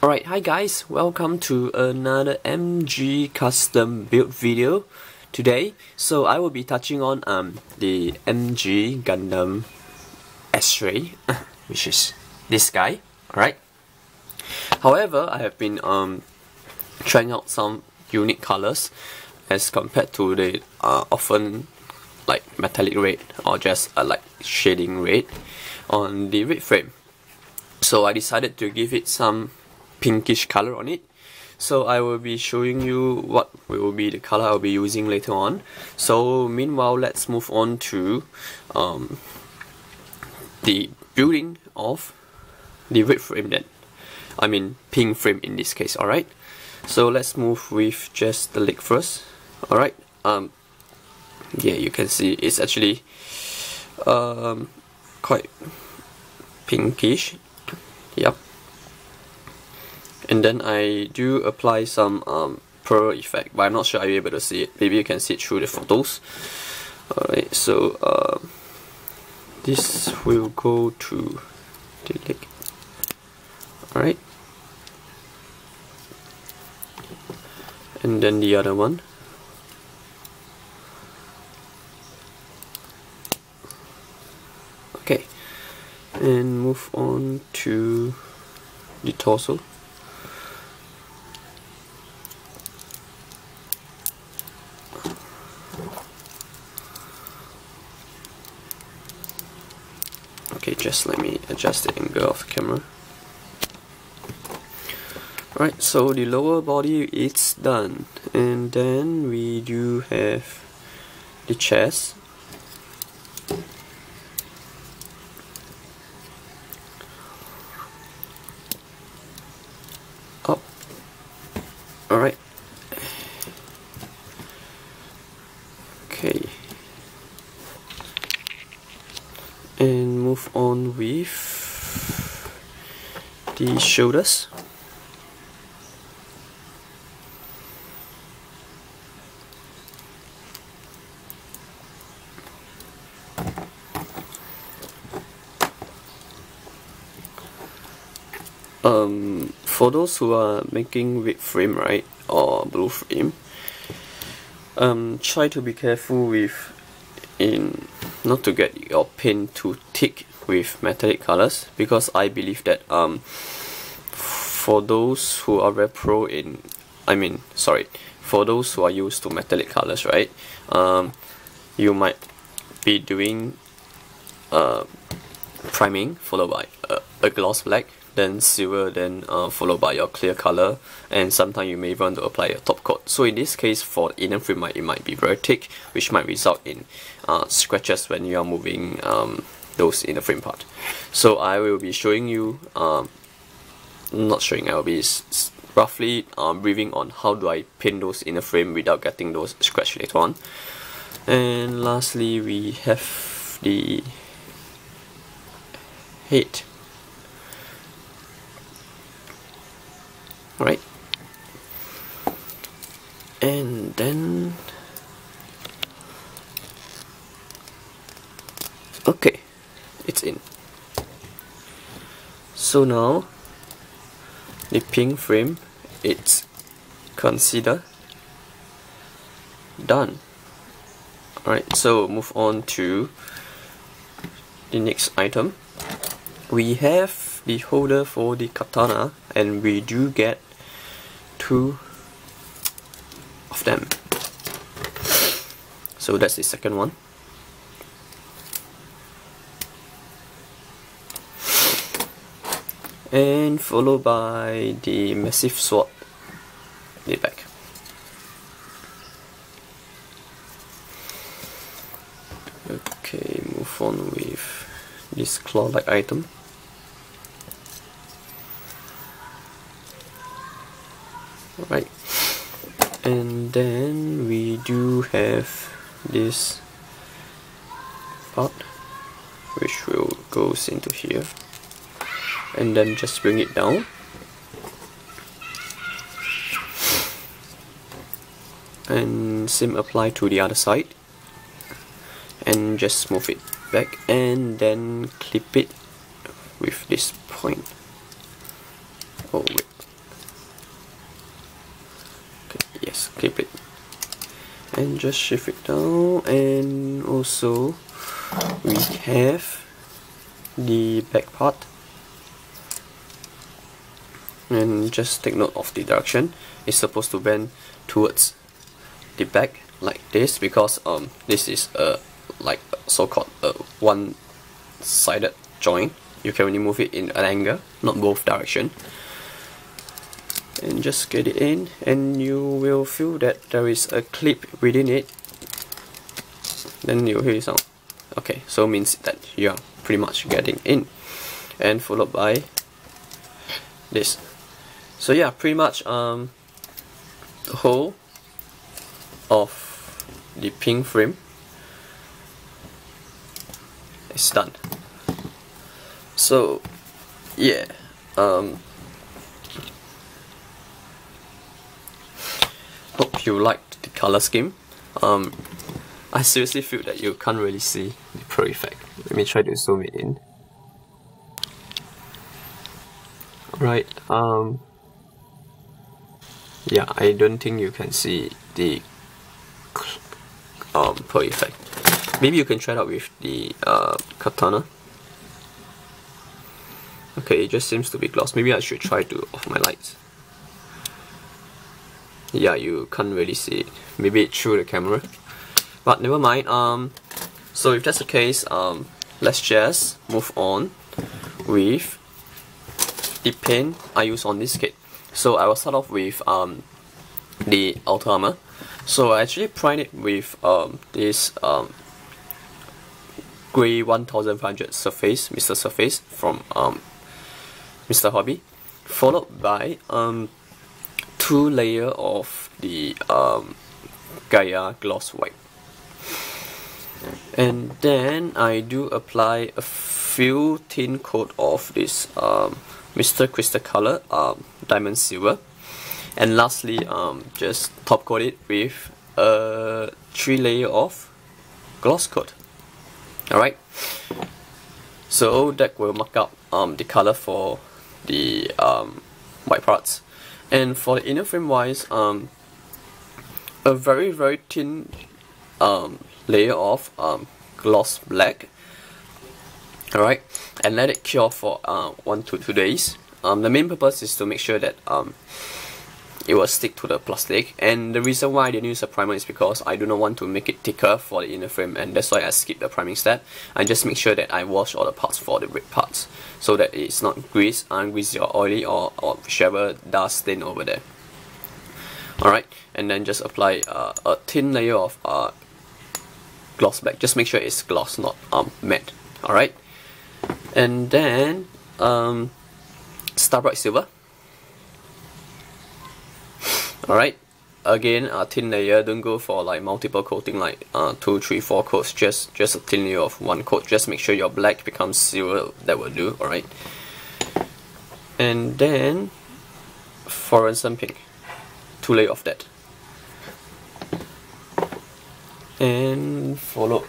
Alright, hi guys, welcome to another MG custom build video today. So I will be touching on the MG Gundam Astray, which is this guy. Alright. However, I have been trying out some unique colors as compared to the often like metallic red or just like shading red on the red frame. So I decided to give it some pinkish color on it. So I will be showing you what will be the color I'll be using later on. So meanwhile, let's move on to the building of the red frame then. I mean pink frame in this case, alright? So let's move with just the leg first. Alright. Yeah, you can see it's actually quite pinkish. Yep. And then I do apply some pearl effect, but I'm not sure I'll be able to see it. Maybe you can see it through the photos. Alright, so this will go to the leg. Alright. And then the other one. Okay. And move on to the torso. Okay, just let me adjust the angle of the camera. Alright, so the lower body is done, and then we do have the chest. Up. Alright. Okay. And move on with the shoulders. For those who are making red frame, right, or blue frame, try to be careful with not to get your paint too thick with metallic colors, because I believe that for those who are very pro in, for those who are used to metallic colors, right, you might be doing priming followed by a gloss black, then silver, then followed by your clear color, and sometimes you may want to apply a top coat. So in this case, for inner frame, it might be very thick, which might result in scratches when you are moving those inner frame part. So I will be showing you, not showing, I will be roughly briefing on how do I paint those inner frame without getting those scratch later on. And lastly, we have the head. Right, and then okay, it's in. So now the pink frame, it's considered done. Alright, so move on to the next item. We have the holder for the katana, and we do get 2 of them. So that's the second one. And followed by the massive sword in the back. Okay, move on with this claw-like item. Right, and then we do have this part which will goes into here, and then just bring it down, and same apply to the other side, and just move it back, and then clip it with this point. Oh wait, Yes, clip it. And just shift it down, and also we have the back part. And just take note of the direction. It's supposed to bend towards the back like this, because this is like so-called one-sided joint. You can only move it in an angle, not both direction. And just get it in, and you will feel that there is a clip within it. Then you'll hear the sound. Okay, so means that you are pretty much getting in, and followed by this. So yeah, pretty much the whole of the pink frame is done. So yeah, hope you liked the color scheme. I seriously feel that you can't really see the pro effect. Let me try to zoom it in. Right, yeah, I don't think you can see the pro effect. Maybe you can try it out with the katana. Okay, it just seems to be gloss. Maybe I should try to off my lights. Yeah, you can't really see it. Maybe it's through the camera. But never mind. So if that's the case, let's just move on with the paint I use on this kit. So I will start off with the outer armor. So I actually primed it with this grey 1500 surface, Mr. Surface from Mr. Hobby, followed by 2 layers of the Gaia gloss white. And then I do apply a few thin coat of this Mr. Crystal Color Diamond Silver, and lastly just top coat it with a 3 layer of gloss coat. Alright, so that will mark up the color for the white parts. And for the inner frame wise, a very thin layer of gloss black. Alright, and let it cure for 1 to 2 days. The main purpose is to make sure that it will stick to the plastic, and the reason why I didn't use a primer is because I do not want to make it thicker for the inner frame, and that's why I skip the priming step. I just make sure that I wash all the parts for the red parts, so that it's not greasy or oily or whichever dust stain over there. Alright, and then just apply a thin layer of gloss black. Just make sure it's gloss, not matte. Alright, and then Star Bright Silver. Alright, again a thin layer. Don't go for like multiple coating like 2, 3, 4 coats. Just a thin layer of 1 coat. Just make sure your black becomes silver. That will do. Alright, and then fluorescent pink, 2 layers of that, and followed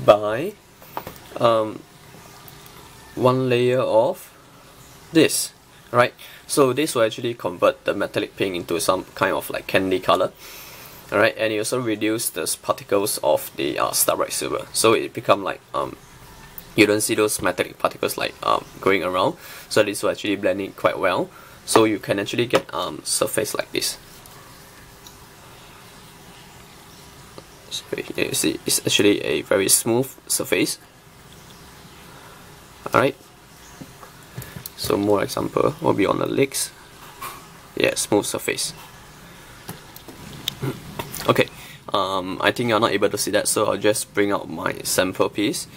by 1 layer of this. Right, so this will actually convert the metallic pink into some kind of like candy color. Alright, and it also reduce the particles of the Star Bright Silver, so it become like you don't see those metallic particles like going around. So this will actually blend it quite well, so you can actually get surface like this. So here you see it's actually a very smooth surface. Alright, so more example will be on the legs. Yeah, smooth surface. Okay, I think you're not able to see that, so I'll just bring out my sample piece.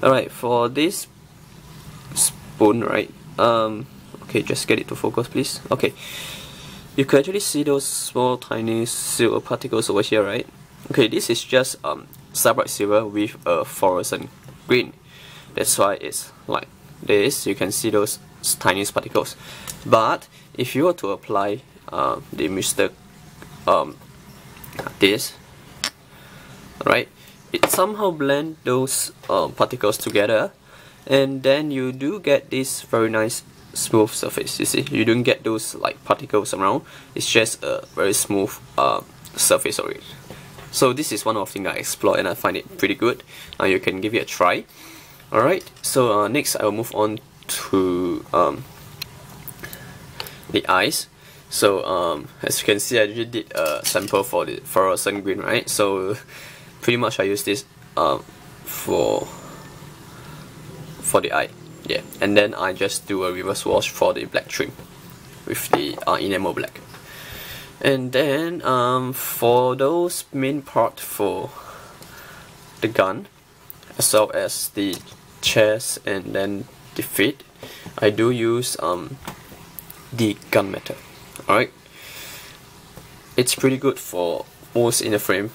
Alright, for this spoon, right, okay, just get it to focus please. Okay, you can actually see those small tiny silver particles over here, right? Okay, this is just Star Bright Silver with a fluorescent green. That's why it's like this. You can see those tiny particles. But if you were to apply the Mr. This, right, it somehow blend those particles together, and then you do get this very nice smooth surface. You see, you don't get those like particles around. It's just a very smooth surface of it. So this is one of the things I explore and I find it pretty good. You can give it a try. Alright, so next I will move on to the eyes. So as you can see, I just did a sample for the fluorescent green, right? So pretty much I use this for the eye, yeah. And then I just do a reverse wash for the black trim with the enamel black. And then for those main part for the gun, as well as the chest and then the feet, I do use the gun method. Alright, it's pretty good for most in the frame,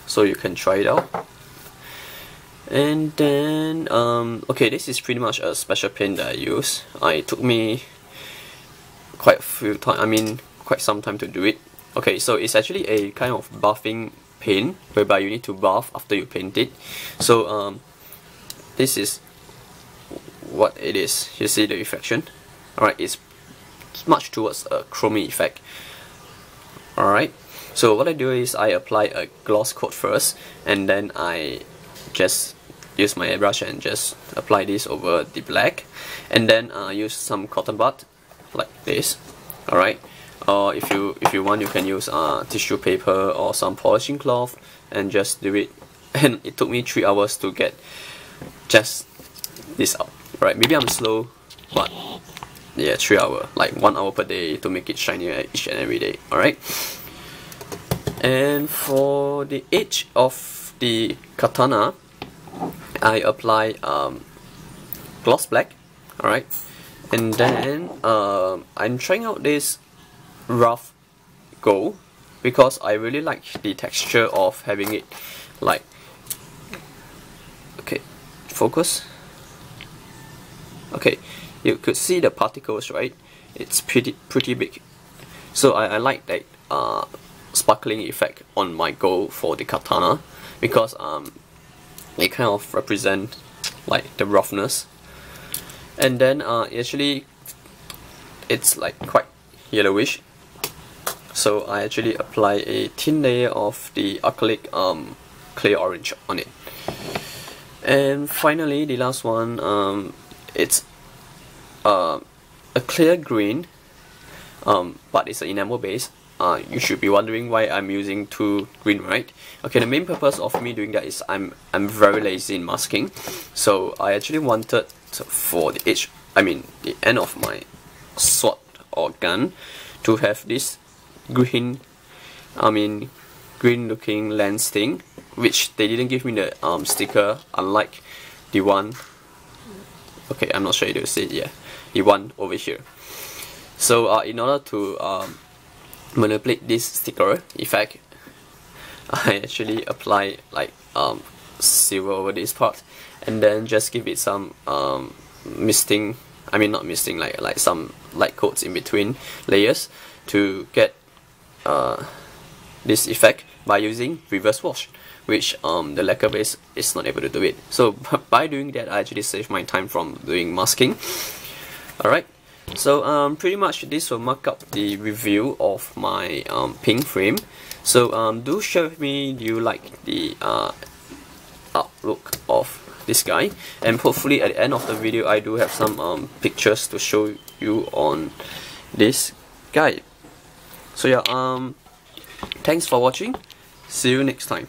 so you can try it out. And then okay, this is pretty much a special pen that I use. It took me quite some time to do it. Okay, so it's actually a kind of buffing pen whereby you need to buff after you paint it. So this is what it is. You see the reflection? Alright, it's much towards a chromey effect. Alright, so what I do is I apply a gloss coat first, and then I just use my airbrush and just apply this over the black, and then use some cotton bud like this. Alright, or if you want, you can use tissue paper or some polishing cloth and just do it. And it took me 3 hours to get just this out. Right, maybe I'm slow, but yeah, 3 hours, like 1 hour per day to make it shinier each and every day. Alright, and for the edge of the katana, I apply gloss black. Alright, and then I'm trying out this rough gold because I really like the texture of having it like, okay, focus. Okay, you could see the particles, right? It's pretty big. So I like that sparkling effect on my gold for the katana, because it kind of represent like the roughness. And then actually it's like quite yellowish, so I actually apply a thin layer of the acrylic clear orange on it. And finally, the last one, it's a clear green, but it's an enamel base. You should be wondering why I'm using 2 green, right? Okay, the main purpose of me doing that is I'm very lazy in masking, so I actually wanted for the edge, the end of my sword or gun, to have this green looking lens thing, which they didn't give me the sticker, unlike the one, okay, I'm not sure you see it, yeah, the one over here. So in order to manipulate this sticker effect, I actually apply like silver over this part, and then just give it some misting, not misting, like some light coats in between layers to get this effect by using reverse wash, which the lacquer base is not able to do it. So by doing that, I actually save my time from doing masking. Alright, so pretty much this will mark up the review of my pink frame. So do share with me, do you like the outlook of this guy, and hopefully at the end of the video I do have some pictures to show you on this guy. So yeah, thanks for watching, see you next time.